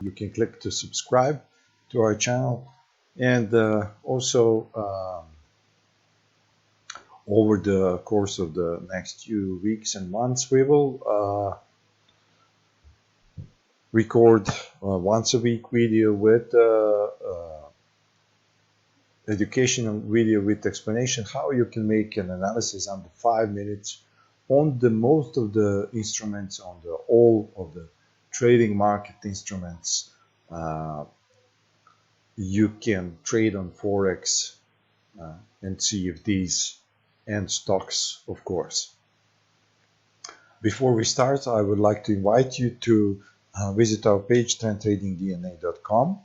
You can click to subscribe to our channel, and also over the course of the next few weeks and months, we will record once a week video with educational video with explanation how you can make an analysis under 5 minutes on the most of the instruments, on the all of the trading market instruments you can trade on Forex and CFDs and stocks, of course. Before we start, I would like to invite you to visit our page trendtradingdna.com.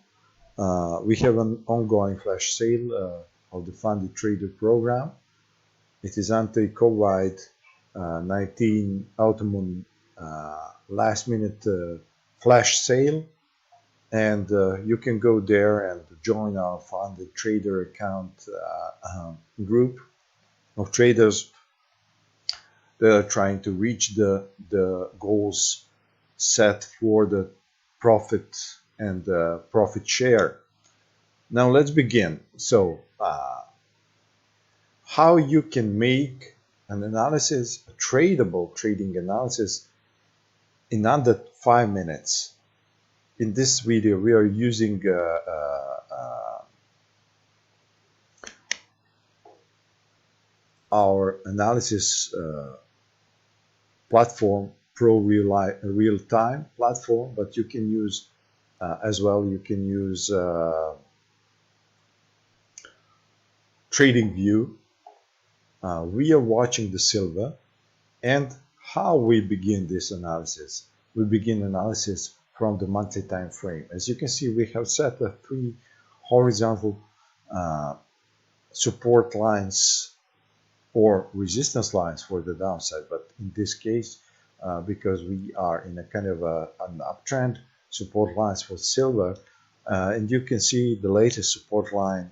We have an ongoing flash sale of the Funded Trader program. It is anti-COVID-19 autumn last minute flash sale, and you can go there and join our Funded Trader account group of traders that are trying to reach the goals set for the profit and profit share. Now let's begin. So how you can make an analysis, a tradable trading analysis in under 5 minutes. In this video we are using our analysis platform, Pro Real Time platform, but you can use as well, you can use TradingView. We are watching the silver, and how we begin this analysis. We begin analysis from the monthly time frame. As you can see, we have set the 3 horizontal support lines or resistance lines for the downside, but in this case, because we are in a kind of an uptrend, support lines for silver, and you can see the latest support line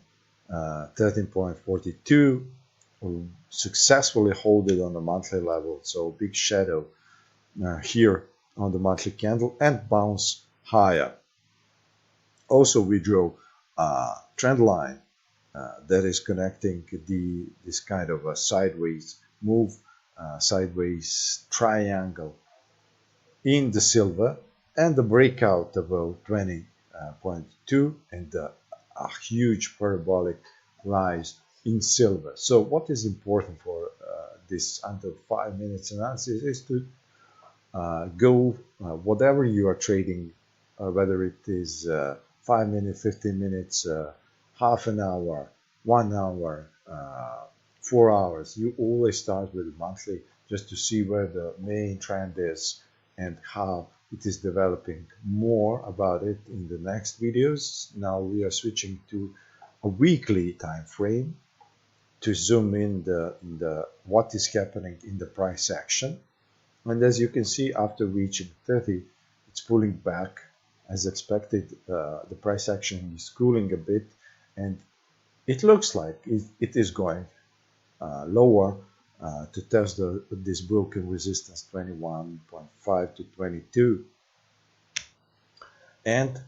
13.42 successfully hold it on the monthly level, so big shadow here on the monthly candle and bounce higher. Also we draw a trend line that is connecting this kind of a sideways move, sideways triangle in the silver, and the breakout about 20.2 and a huge parabolic rise in silver. So what is important for this under 5 minutes analysis is to go whatever you are trading, whether it is 5 minutes, 15 minutes, half an hour, 1 hour, 4 hours. You always start with monthly just to see where the main trend is and how it is developing. More about it in the next videos. Now we are switching to a weekly time frame to zoom in the what is happening in the price action. And as you can see, after reaching 30, it's pulling back as expected. The price action is cooling a bit, and it looks like it is going lower to test this broken resistance 21.5 to 22. And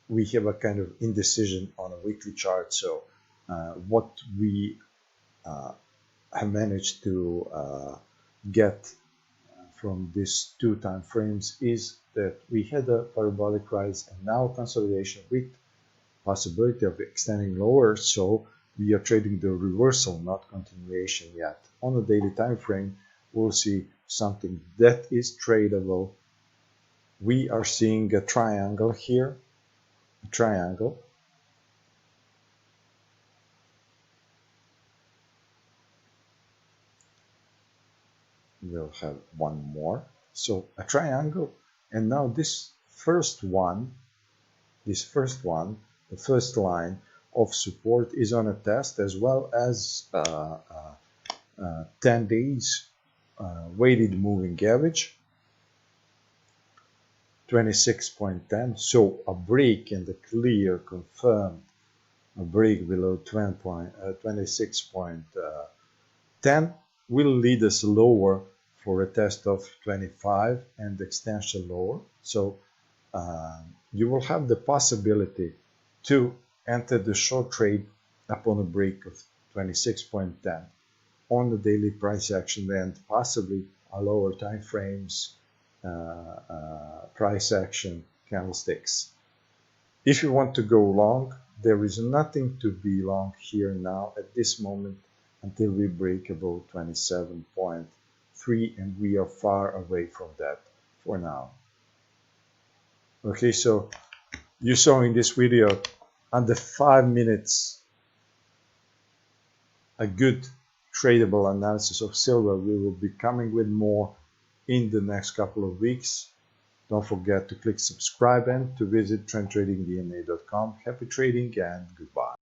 we have a kind of indecision on a weekly chart. So what we have managed to get from these 2 time frames is that we had a parabolic rise and now consolidation with possibility of extending lower, so we are trading the reversal, not continuation yet. On the daily time frame, we'll see something that is tradable. We are seeing a triangle here, a triangle. We'll have one more. So a triangle, and now this first one, the first line of support is on a test, as well as 10 days weighted moving average 26.10. So a break and a clear confirmed a break below 26.10 will lead us lower for a test of 25 and extension lower. So you will have the possibility to enter the short trade upon a break of 26.10 on the daily price action and possibly a lower time frames price action candlesticks. If you want to go long, there is nothing to be long here now at this moment until we break above 27.3, and we are far away from that for now. Okay, so you saw in this video under 5 minutes a good tradable analysis of silver. We will be coming with more in the next couple of weeks. Don't forget to click subscribe and to visit trendtradingdna.com. Happy trading and goodbye.